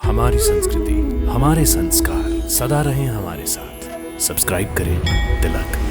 हमारी संस्कृति, हमारे संस्कार सदा रहें हमारे साथ। सब्सक्राइब करें तिलक।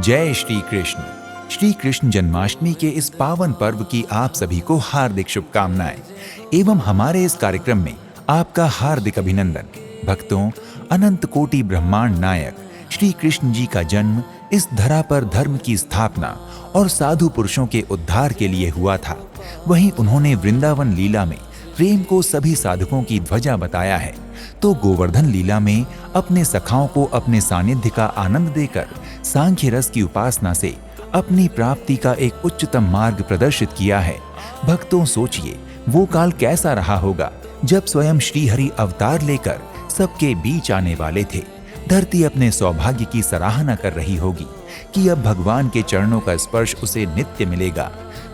जय श्री कृष्ण। श्री कृष्ण जन्माष्टमी के इस पावन पर्व की आप सभी को हार्दिक शुभकामनाएं एवं हमारे इस कार्यक्रम में आपका हार्दिक अभिनंदन। भक्तों, अनंत कोटि ब्रह्मांड नायक श्री कृष्ण जी का जन्म इस धरा पर धर्म की स्थापना और साधु पुरुषों के उद्धार के लिए हुआ था। वहीं उन्होंने वृंदावन लीला में प्रेम को सभी साधकों की ध्वजा बताया है, तो गोवर्धन लीला में अपने सखाओं को अपने सानिध्य का आनंद देकर सांख्य रस की उपासना से अपनी प्राप्ति का एक उच्चतम मार्ग प्रदर्शित किया है। भक्तों, सोचिए वो काल कैसा रहा होगा जब स्वयं श्री हरि अवतार लेकर सबके बीच आने वाले थे। धरती अपने सौभाग्य की सराहना कर रही होगी कि अब भगवान के चरणों का स्पर्श उसे नित्य मिलेगा।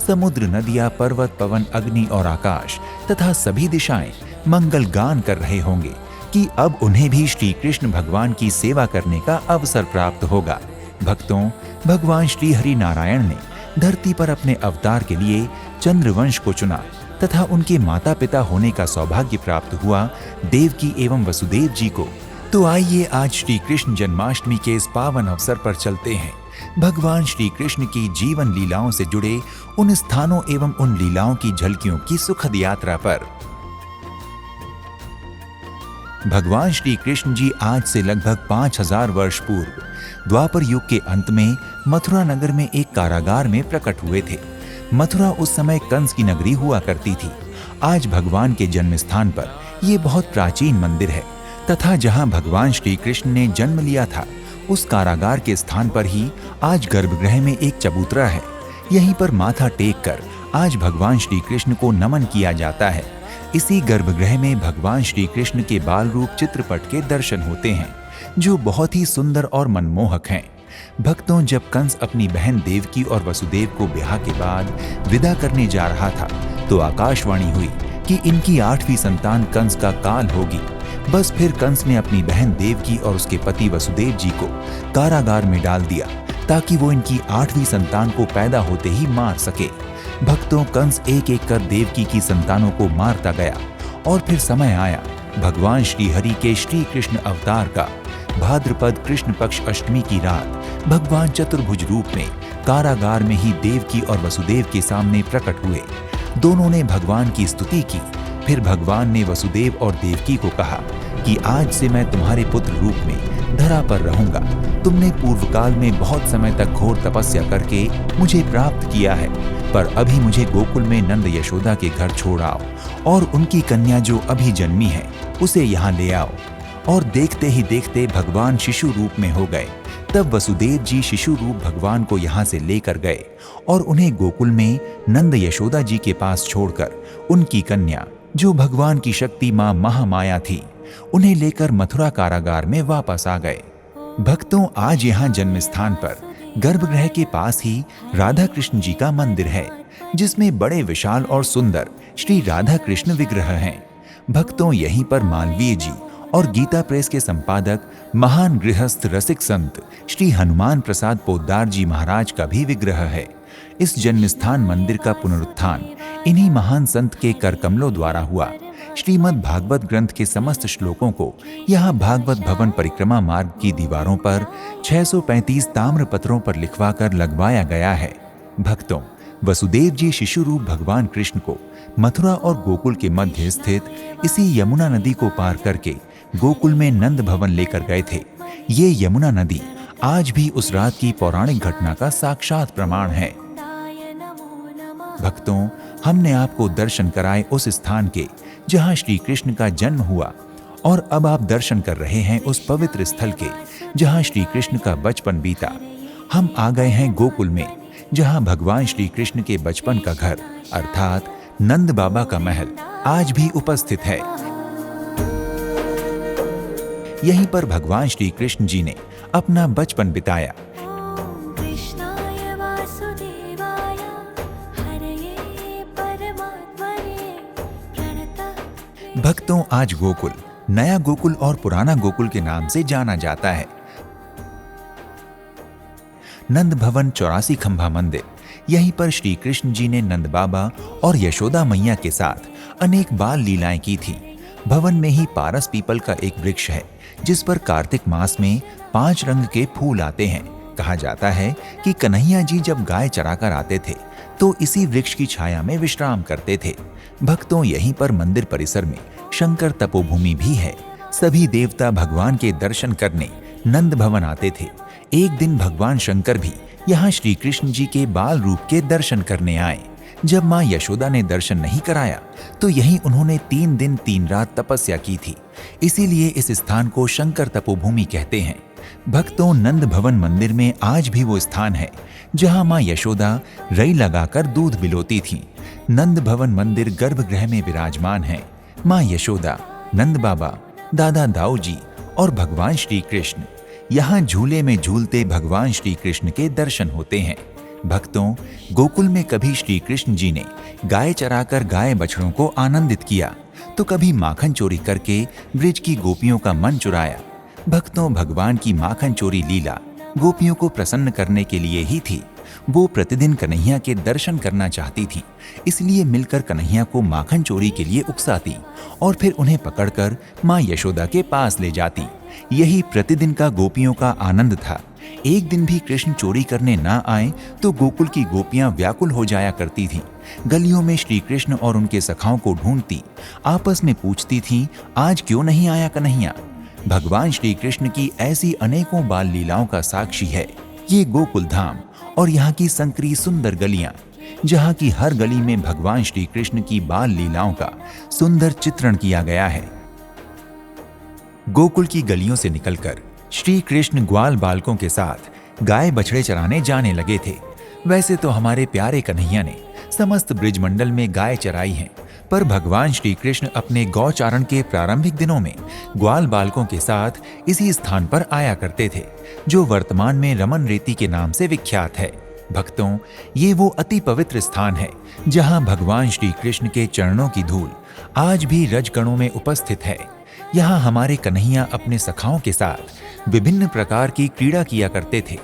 समुद्र, नदियां, पर्वत, पवन, अग्नि और आकाश तथा सभी दिशाएं मंगल गान कर रहे होंगे कि अब उन्हें भी श्री कृष्ण भगवान की सेवा करने का अवसर प्राप्त होगा। भक्तों, भगवान श्री हरि नारायण ने धरती पर अपने अवतार के लिए चंद्रवंश को चुना तथा उनके माता पिता होने का सौभाग्य प्राप्त हुआ देवकी एवं वसुदेव जी को। तो आइए आज श्री कृष्ण जन्माष्टमी के इस पावन अवसर पर चलते हैं भगवान श्री कृष्ण की जीवन लीलाओं से जुड़े उन स्थानों एवं उन लीलाओं की झलकियों की सुखद यात्रा पर। भगवान श्री कृष्ण जी आज से लगभग 5000 वर्ष पूर्व द्वापर युग के अंत में मथुरा नगर में एक कारागार में प्रकट हुए थे। मथुरा उस समय कंस की नगरी हुआ करती थी। आज भगवान के जन्म स्थान पर यह बहुत प्राचीन मंदिर है तथा जहां भगवान श्री कृष्ण ने जन्म लिया था उस कारागार के स्थान पर ही आज गर्भगृह में एक चबूतरा है। यहीं पर माथा टेक कर आज भगवान श्री कृष्ण को नमन किया जाता है। इसी गर्भगृह में भगवान श्री कृष्ण के बाल रूप चित्रपट के दर्शन होते हैं जो बहुत ही सुंदर और मनमोहक हैं। भक्तों, जब कंस अपनी बहन देवकी और वसुदेव को ब्याह के बाद विदा करने जा रहा था तो आकाशवाणी हुई कि इनकी 8वीं संतान कंस का काल होगी। बस फिर कंस ने अपनी बहन देवकी और उसके पति वसुदेव जी को कारागार में डाल दिया ताकि वो इनकी 8वीं संतान को पैदा होते ही मार सके। भक्तों, कंस एक एक कर देवकी की संतानों को मारता गया और फिर समय आया भगवान श्री हरि के श्री कृष्ण अवतार का। भाद्रपद कृष्ण पक्ष अष्टमी की रात भगवान चतुर्भुज रूप में कारागार में ही देवकी और वसुदेव के सामने प्रकट हुए। दोनों ने भगवान की स्तुति की। फिर भगवान ने वसुदेव और देवकी को कहा कि आज से मैं तुम्हारे पुत्र रूप में धरा पर रहूंगा। तुमने पूर्व काल में बहुत समय तक घोर तपस्या करके मुझे प्राप्त किया है, पर अभी मुझे गोकुल में नंद यशोदा के घर छोड़ आओ और उनकी कन्या जो अभी जन्मी है उसे यहाँ ले आओ। और देखते ही देखते भगवान शिशु रूप में हो गए। तब वसुदेव जी शिशु रूप भगवान को यहाँ से लेकर गए और उन्हें गोकुल में नंद यशोदा जी के पास छोड़कर उनकी कन्या जो भगवान की शक्ति मां महामाया थी उन्हें लेकर मथुरा कारागार में वापस आ गए। भक्तों, आज यहाँ जन्म स्थान पर गर्भगृह के पास ही राधा कृष्ण जी का मंदिर है जिसमें बड़े विशाल और सुंदर श्री राधा कृष्ण विग्रह हैं। भक्तों, यहीं पर मालवीय जी और गीता प्रेस के संपादक महान गृहस्थ रसिक संत श्री हनुमान प्रसाद पोद्दार जी महाराज का भी विग्रह है। इस जन्मस्थान मंदिर का पुनरुत्थान इन्हीं महान संत के कर कमलों द्वारा हुआ। श्रीमद् भागवत ग्रंथ के समस्त श्लोकों को यहाँ भागवत भवन परिक्रमा मार्ग की दीवारों पर 635 ताम्र पत्रों पर लिखवा कर लगवाया गया है। भक्तों, वसुदेव जी शिशु रूप भगवान कृष्ण को मथुरा और गोकुल के मध्य स्थित इसी यमुना नदी को पार करके गोकुल में नंद भवन लेकर गए थे। ये यमुना नदी आज भी उस रात की पौराणिक घटना का साक्षात प्रमाण है। भक्तों, हमने आपको दर्शन कराए उस स्थान के जहां श्री कृष्ण का जन्म हुआ और अब आप दर्शन कर रहे हैं उस पवित्र स्थल के जहां श्री कृष्ण का बचपन बीता। हम आ गए हैं गोकुल में जहां भगवान श्री कृष्ण के बचपन का घर अर्थात नंद बाबा का महल आज भी उपस्थित है। यहीं पर भगवान श्री कृष्ण जी ने अपना बचपन बिताया। भक्तों, आज गोकुल नया गोकुल और पुराना गोकुल के नाम से जाना जाता है। नंद भवन 84 खंभा मंदिर, यहीं पर श्री कृष्ण जी ने नंद बाबा और यशोदा मैया के साथ अनेक बाल लीलाएं की थी। भवन में ही पारस पीपल का एक वृक्ष है जिस पर कार्तिक मास में 5 रंग के फूल आते हैं। कहा जाता है कि कन्हैया जी जब गाय चराकर आते थे तो इसी वृक्ष की छाया में विश्राम करते थे। भक्तों, यहीं पर मंदिर परिसर में शंकर तपोभूमि भी है। सभी देवता भगवान के दर्शन करने नंद भवन आते थे। एक दिन भगवान शंकर भी यहाँ श्री कृष्ण जी के बाल रूप के दर्शन करने आए। जब माँ यशोदा ने दर्शन नहीं कराया तो यहीं उन्होंने 3 दिन 3 रात तपस्या की थी। इसीलिए इस स्थान को शंकर तपोभूमि कहते हैं। भक्तों, नंद भवन मंदिर में आज भी वो स्थान है जहां मां यशोदा रई लगाकर दूध बिलोती थीं। नंद भवन मंदिर गर्भगृह में विराजमान है। मां यशोदा, नंद बाबा, दादा दाऊ जी और भगवान श्री कृष्ण। यहाँ झूले में झूलते भगवान श्री कृष्ण के दर्शन होते हैं। भक्तों, गोकुल में कभी श्री कृष्ण जी ने गाय चराकर गाय बछड़ों को आनंदित किया तो कभी माखन चोरी करके ब्रिज की गोपियों का मन चुराया। भक्तों, भगवान की माखन चोरी लीला गोपियों को प्रसन्न करने के लिए ही थी। वो प्रतिदिन कन्हैया के दर्शन करना चाहती थी, इसलिए मिलकर कन्हैया को माखन चोरी के लिए उकसाती और फिर उन्हें पकड़कर माँ यशोदा के पास ले जाती। यही प्रतिदिन का गोपियों का आनंद था। एक दिन भी कृष्ण चोरी करने ना आए तो गोकुल की गोपियां व्याकुल हो जाया करती थीं। गलियों में श्री कृष्ण और उनके सखाओं को ढूंढती, आपस में पूछती थीं, आज क्यों नहीं आया कन्हैया। भगवान श्री कृष्ण की ऐसी अनेकों बाल लीलाओं का साक्षी है ये गोकुल धाम और यहाँ की संकरी सुंदर गलियां, जहाँ की हर गली में भगवान श्री कृष्ण की बाल लीलाओं का सुंदर चित्रण किया गया है। गोकुल की गलियों से निकलकर श्री कृष्ण ग्वाल बालकों के साथ गाय बछड़े चराने जाने लगे थे। वैसे तो हमारे प्यारे कन्हैया ने समस्त ब्रिजमंडल में गाय चराई हैं, पर भगवान श्री कृष्ण अपने गौचारण के प्रारंभिक दिनों में ग्वाल बालकों के साथ इसी स्थान पर आया करते थे, जो वर्तमान में रमन रेती के नाम से विख्यात है। भक्तों, ये वो अति पवित्र स्थान है जहां भगवान श्री कृष्ण के चरणों की धूल आज भी रजकणों में उपस्थित है। यहाँ हमारे कन्हैया अपने सखाओं के साथ विभिन्न प्रकार की क्रीड़ा किया करते थे।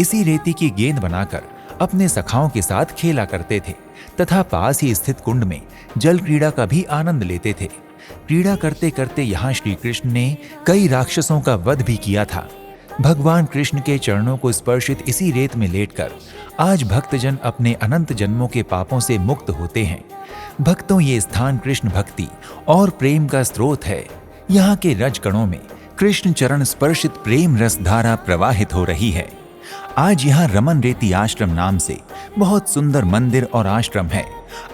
इसी रेती की गेंद बनाकर अपने सखाओं के साथ खेला करते थे तथा पास ही स्थित कुंड में जल क्रीड़ा का भी आनंद लेते थे। क्रीड़ा करते करते यहाँ श्री कृष्ण ने कई राक्षसों का वध भी किया था। भगवान कृष्ण के चरणों को स्पर्शित इसी रेत में लेटकर आज भक्तजन अपने अनंत जन्मों के पापों से मुक्त होते हैं। भक्तों, ये स्थान कृष्ण भक्ति और प्रेम का स्रोत है। यहाँ के रजकणों में कृष्ण चरण स्पर्शित प्रेम रस धारा प्रवाहित हो रही है। आज यहाँ रमन रेती आश्रम नाम से बहुत सुंदर मंदिर और आश्रम है।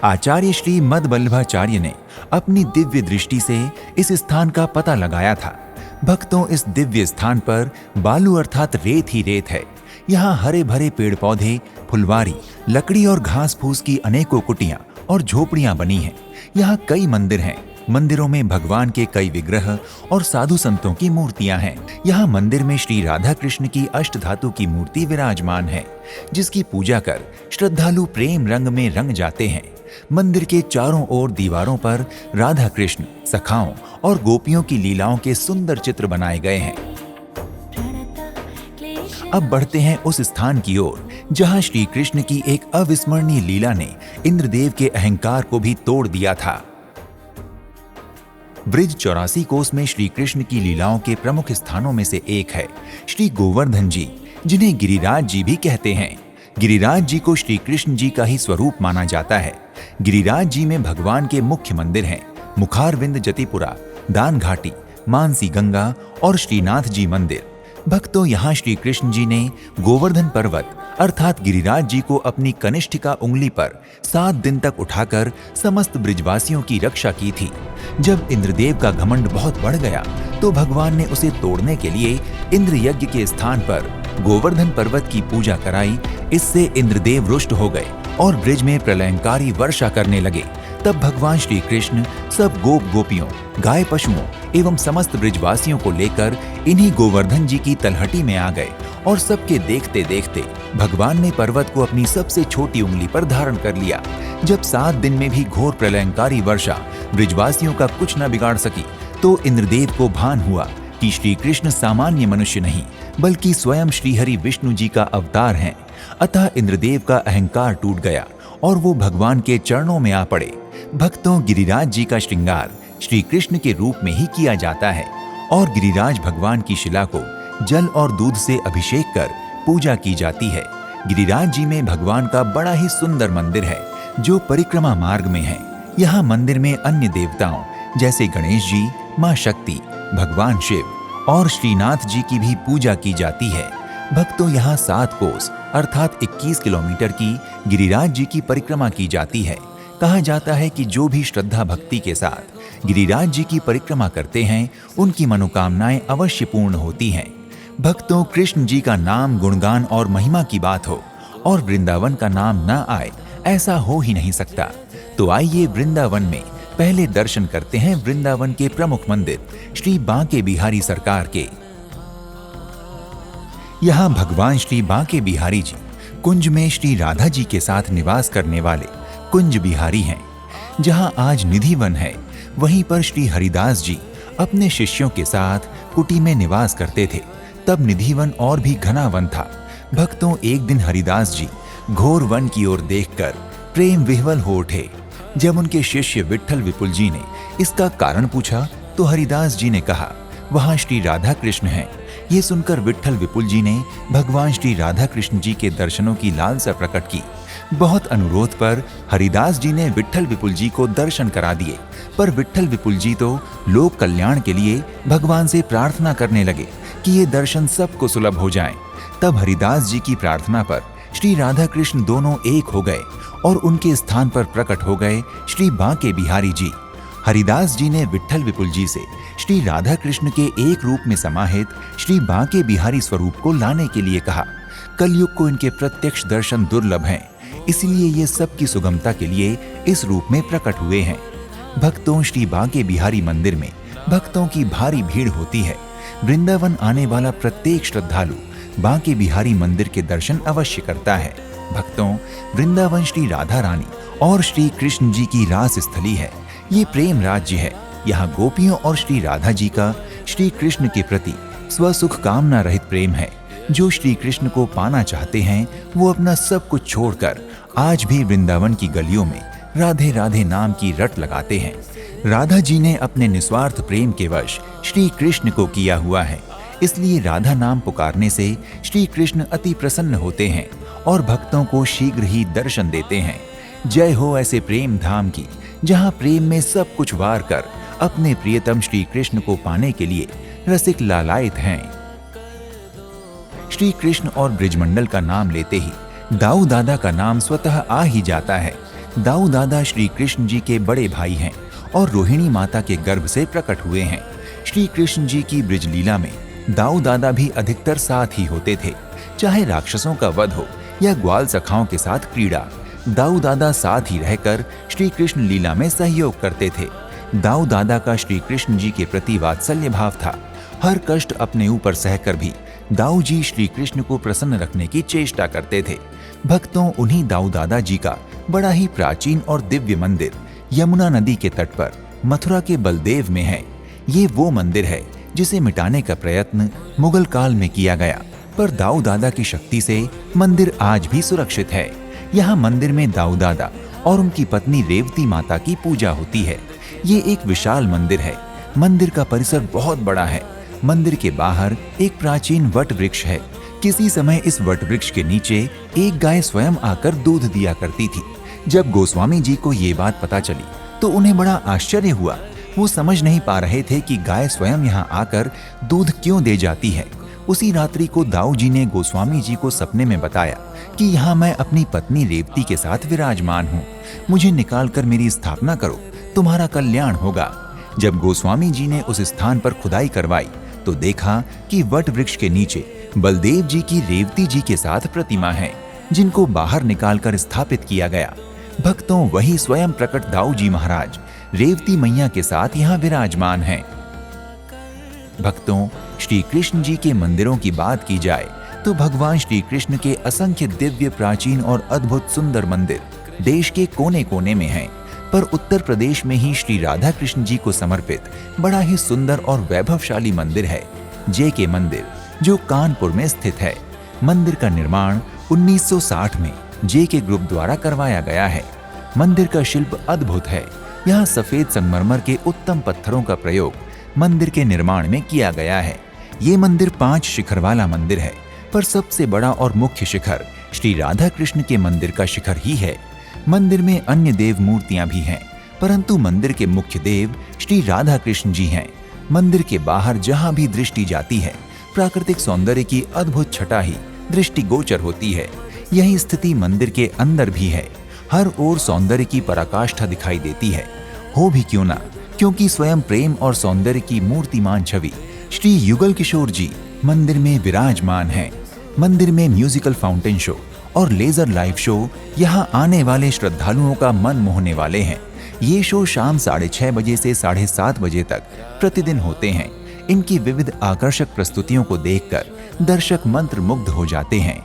आचार्य श्री मदवल्लभाचार्य ने अपनी दिव्य दृष्टि से इस स्थान का पता लगाया था। भक्तों, इस दिव्य स्थान पर बालू अर्थात रेत ही रेत है। यहाँ हरे भरे पेड़ पौधे, फुलवारी, लकड़ी और घास फूस की अनेकों कुटियां और झोपड़ियां बनी हैं। यहाँ कई मंदिर हैं। मंदिरों में भगवान के कई विग्रह और साधु संतों की मूर्तियां हैं। यहाँ मंदिर में श्री राधा कृष्ण की अष्टधातु की मूर्ति विराजमान है, जिसकी पूजा कर श्रद्धालु प्रेम रंग में रंग जाते हैं। मंदिर के चारों ओर दीवारों पर राधा कृष्ण, सखाओं और गोपियों की लीलाओं के सुंदर चित्र बनाए गए हैं। अब बढ़ते हैं उस स्थान की ओर जहां श्री कृष्ण की एक अविस्मरणीय लीला ने इंद्रदेव के अहंकार को भी तोड़ दिया था। ब्रिज 84 कोस में श्री कृष्ण की लीलाओं के प्रमुख स्थानों में से एक है श्री गोवर्धन जी, जिन्हें गिरिराज जी भी कहते हैं। गिरिराज जी को श्री कृष्ण जी का ही स्वरूप माना जाता है। गिरिराज जी में भगवान के मुख्य मंदिर हैं मुखारविंद जतिपुरा, दान घाटी, मानसी गंगा और श्रीनाथ जी मंदिर। भक्तों, यहाँ श्री कृष्ण जी ने गोवर्धन पर्वत अर्थात गिरिराज जी को अपनी कनिष्ठिका उंगली पर 7 दिन तक उठाकर समस्त ब्रिजवासियों की रक्षा की थी। जब इंद्रदेव का घमंड बहुत बढ़ गया तो भगवान ने उसे तोड़ने के लिए इंद्र यज्ञ के स्थान पर गोवर्धन पर्वत की पूजा कराई। इससे इंद्रदेव रुष्ट हो गए और ब्रिज में प्रलयंकारी वर्षा करने लगे तब भगवान श्री कृष्ण सब गोप गोपियों, गाय पशुओं एवं समस्त ब्रिजवासियों को लेकर इन्हीं गोवर्धन जी की तलहटी में आ गए और सबके देखते देखते भगवान ने पर्वत को अपनी सबसे छोटी उंगली पर धारण कर लिया। जब 7 दिन में भी घोर प्रलयंकारी वर्षा ब्रिजवासियों का कुछ न बिगाड़ सकी, तो इंद्रदेव को भान हुआ कि श्री कृष्ण सामान्य मनुष्य नहीं बल्कि स्वयं श्रीहरि विष्णु जी का अवतार हैं। अतः इंद्रदेव का अहंकार टूट गया और वो भगवान के चरणों में आ पड़े। भक्तों, गिरिराज जी का श्रृंगार श्री कृष्ण के रूप में ही किया जाता है और गिरिराज भगवान की शिला को जल और दूध से अभिषेक कर पूजा की जाती है। गिरिराज जी में भगवान का बड़ा ही सुंदर मंदिर है जो परिक्रमा मार्ग में है। यहाँ मंदिर में अन्य देवताओं जैसे गणेश जी, माँ शक्ति, भगवान शिव और श्रीनाथ जी की भी पूजा की जाती है। भक्तों, यहाँ 7 कोस अर्थात 21 किलोमीटर की गिरिराज जी की परिक्रमा की जाती है। कहा जाता है कि जो भी श्रद्धा भक्ति के साथ गिरिराज जी की परिक्रमा करते हैं उनकी मनोकामनाएं अवश्य पूर्ण होती हैं। भक्तों, कृष्ण जी का नाम, गुणगान और महिमा की बात हो और वृंदावन का नाम न आए, ऐसा हो ही नहीं सकता। तो आइए वृंदावन में पहले दर्शन करते हैं वृंदावन के प्रमुख मंदिर श्री बांके बिहारी सरकार के। यहाँ भगवान श्री बांके बिहारी जी कुंज में श्री राधा जी के साथ निवास करने वाले कुंज बिहारी हैं। जहाँ आज निधिवन है, वहीं पर श्री हरिदास जी अपने शिष्यों के साथ कुटी में निवास करते थे। तब निधिवन और भी घना वन था। भक्तों, एक दिन हरिदास जी घोर वन की ओर देखकर प्रेम विह्वल हो उठे। जब उनके शिष्य विट्ठल विपुल जी ने इसका कारण पूछा तो हरिदास जी ने कहा, वहां श्री राधा कृष्ण हैं। ये सुनकर विट्ठल विपुल जी ने भगवान श्री राधा कृष्ण जी के दर्शनों की लालसा प्रकट की। बहुत अनुरोध पर हरिदास जी ने विट्ठल विपुल जी को दर्शन करा दिए, पर विट्ठल विपुल जी तो लोक कल्याण के लिए भगवान से प्रार्थना करने लगे कि ये दर्शन सबको सुलभ हो जाएं। तब हरिदास जी की प्रार्थना पर श्री राधा कृष्ण दोनों एक हो गए और उनके स्थान पर प्रकट हो गए श्री बांके बिहारी जी। हरिदास जी ने विट्ठल विपुल जी से श्री राधा कृष्ण के एक रूप में समाहित श्री बांके बिहारी स्वरूप को लाने के लिए कहा। कलयुग को इनके प्रत्यक्ष दर्शन दुर्लभ हैं, इसलिए ये सबकी सुगमता के लिए इस रूप में प्रकट हुए हैं। भक्तों, श्री बांके बिहारी मंदिर में भक्तों की भारी भीड़ होती है। वृंदावन आने वाला प्रत्येक श्रद्धालु बांके बिहारी मंदिर के दर्शन अवश्य करता है। भक्तों, वृंदावन श्री राधा रानी और श्री कृष्ण जी की रास स्थली है। ये प्रेम राज्य है। यहाँ गोपियों और श्री राधा जी का श्री कृष्ण के प्रति स्वसुख कामना रहित प्रेम है। जो श्री कृष्ण को पाना चाहते हैं वो अपना सब कुछ छोड़कर आज भी वृंदावन की गलियों में राधे राधे नाम की रट लगाते हैं। राधा जी ने अपने निस्वार्थ प्रेम के वश श्री कृष्ण को किया हुआ है, इसलिए राधा नाम पुकारने से श्री कृष्ण अति प्रसन्न होते हैं और भक्तों को शीघ्र ही दर्शन देते हैं। जय हो ऐसे प्रेम धाम की, जहाँ प्रेम में सब कुछ वार कर अपने प्रियतम श्री कृष्ण को पाने के लिए रसिक लालायित हैं। श्री कृष्ण और ब्रिजमंडल का नाम लेते ही दाऊ दादा का नाम स्वतः आ ही जाता है। दाऊ दादा श्री कृष्ण जी के बड़े भाई हैं और रोहिणी माता के गर्भ से प्रकट हुए हैं। श्री कृष्ण जी की ब्रिज लीला में दाऊ दादा भी अधिकतर साथ ही होते थे। चाहे राक्षसों का वध हो या ग्वाल सखाओं के साथ क्रीड़ा, दाऊ दादा साथ ही रहकर श्री कृष्ण लीला में सहयोग करते थे। दाऊ दादा का श्री कृष्ण जी के प्रति वात्सल्य भाव था। हर कष्ट अपने ऊपर सहकर भी दाऊ जी श्री कृष्ण को प्रसन्न रखने की चेष्टा करते थे। भक्तों, उन्हीं दाऊ दादा जी का बड़ा ही प्राचीन और दिव्य मंदिर यमुना नदी के तट पर मथुरा के बलदेव में है। ये वो मंदिर है जिसे मिटाने का प्रयत्न मुगल काल में किया गया, पर दाऊ दादा की शक्ति से मंदिर आज भी सुरक्षित है। यहाँ मंदिर में दाऊ दादा और उनकी पत्नी रेवती माता की पूजा होती है। ये एक विशाल मंदिर है। मंदिर का परिसर बहुत बड़ा है। मंदिर के बाहर एक प्राचीन वट वृक्ष है। किसी समय इस वट वृक्ष के नीचे एक गाय स्वयं आकर दूध दिया करती थी। जब गोस्वामी जी को ये बात पता चली तो उन्हें बड़ा आश्चर्य हुआ। वो समझ नहीं पा रहे थे कि गाय स्वयं यहाँ आकर दूध क्यों दे जाती है। उसी रात्रि को दाऊ जी ने गोस्वामी जी को सपने में बताया कि यहाँ मैं अपनी पत्नी रेवती के साथ विराजमान हूँ, मुझे निकाल कर मेरी स्थापना करो, तुम्हारा कल्याण होगा। जब गोस्वामी जी ने उस स्थान पर खुदाई करवाई तो देखा कि वट वृक्ष के नीचे बलदेव जी की रेवती जी के साथ प्रतिमा है, जिनको बाहर निकालकर स्थापित किया गया। भक्तों, वही स्वयं प्रकट दाऊ जी महाराज रेवती मैया के साथ यहाँ विराजमान हैं। भक्तों, श्री कृष्ण जी के मंदिरों की बात की जाए तो भगवान श्री कृष्ण के असंख्य दिव्य, प्राचीन और अद्भुत सुंदर मंदिर देश के कोने कोने में हैं। पर उत्तर प्रदेश में ही श्री राधा कृष्ण जी को समर्पित बड़ा ही सुंदर और वैभवशाली मंदिर है JK मंदिर, जो कानपुर में स्थित है। मंदिर का निर्माण 1960 में JK ग्रुप द्वारा करवाया गया है। मंदिर का शिल्प अद्भुत है। यहाँ सफेद संगमरमर के उत्तम पत्थरों का प्रयोग मंदिर के निर्माण में किया गया है। ये मंदिर 5 शिखर वाला मंदिर है, पर सबसे बड़ा और मुख्य शिखर श्री राधा कृष्ण के मंदिर का शिखर ही है। मंदिर में अन्य देव मूर्तियां भी हैं, परंतु मंदिर के मुख्य देव श्री राधा कृष्ण जी हैं। मंदिर के बाहर जहां भी दृष्टि जाती है, प्राकृतिक सौंदर्य की अद्भुत छटा ही दृष्टिगोचर होती है। यही स्थिति मंदिर के अंदर भी है। हर ओर सौंदर्य की पराकाष्ठा दिखाई देती है। हो भी क्यों ना, क्योंकि स्वयं प्रेम और सौंदर्य की मूर्तिमान छवि श्री युगल किशोर जी मंदिर में विराजमान हैं। मंदिर में म्यूजिकल फाउंटेन शो और लेजर लाइव शो यहाँ आने वाले श्रद्धालुओं का मन मोहने वाले हैं। ये शो शाम 6:30 बजे से 7:30 बजे तक प्रतिदिन होते हैं। इनकी विविध आकर्षक प्रस्तुतियों को देखकर दर्शक मंत्रमुग्ध हो जाते हैं।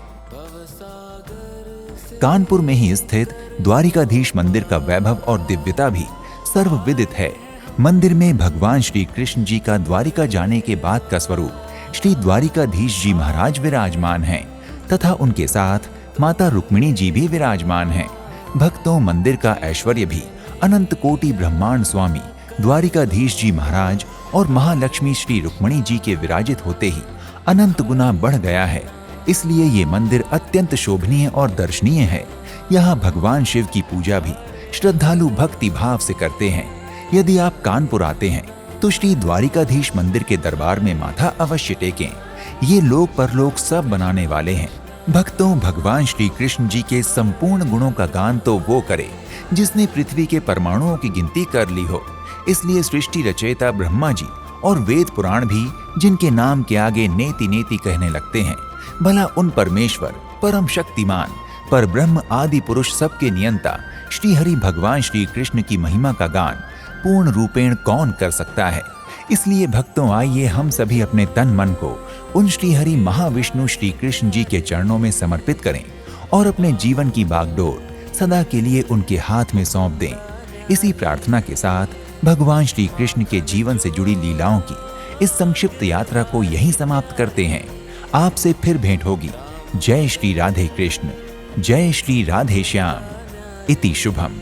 कानपुर में ही स्थित द्वारिकाधीश मंदिर का वैभव और दिव्यता भी सर्वविदित है। मंदिर में भगवान श्री कृष्ण जी का द्वारिका जाने के बाद का स्वरूप श्री द्वारिकाधीश जी महाराज विराजमान हैं तथा उनके साथ माता रुक्मिणी जी भी विराजमान हैं। भक्तों, मंदिर का ऐश्वर्य भी अनंत कोटि ब्रह्मांड स्वामी द्वारिकाधीश जी महाराज और महालक्ष्मी श्री रुक्मिणी जी के विराजित होते ही अनंत गुना बढ़ गया है। इसलिए ये मंदिर अत्यंत शोभनीय और दर्शनीय है। यहाँ भगवान शिव की पूजा भी श्रद्धालु भक्ति भाव से करते हैं। यदि आप कानपुर आते हैं तो श्री द्वारिकाधीश मंदिर के दरबार में माथा अवश्य टेकें। ये लोक परलोक सब बनाने वाले हैं। भक्तों, भगवान श्री कृष्ण जी के संपूर्ण गुणों का गान तो वो करे जिसने पृथ्वी के परमाणुओं की गिनती कर ली हो। इसलिए सृष्टि रचयिता ब्रह्मा जी और वेद पुराण भी जिनके नाम के आगे नेति नेति कहने लगते हैं, भला उन परमेश्वर, परम शक्तिमान, पर ब्रह्म आदि पुरुष सबके नियंता श्री हरि भगवान श्री कृष्ण की महिमा का गान पूर्ण रूपेण कौन कर सकता है। इसलिए भक्तों, आइए हम सभी अपने तन मन को उन श्री हरि महाविष्णु श्री कृष्ण जी के चरणों में समर्पित करें और अपने जीवन की बागडोर सदा के लिए उनके हाथ में सौंप दें। इसी प्रार्थना के साथ भगवान श्री कृष्ण के जीवन से जुड़ी लीलाओं की इस संक्षिप्त यात्रा को यहीं समाप्त करते हैं। आपसे फिर भेंट होगी। जय श्री राधे कृष्ण, जय श्री राधे श्याम। इति शुभम।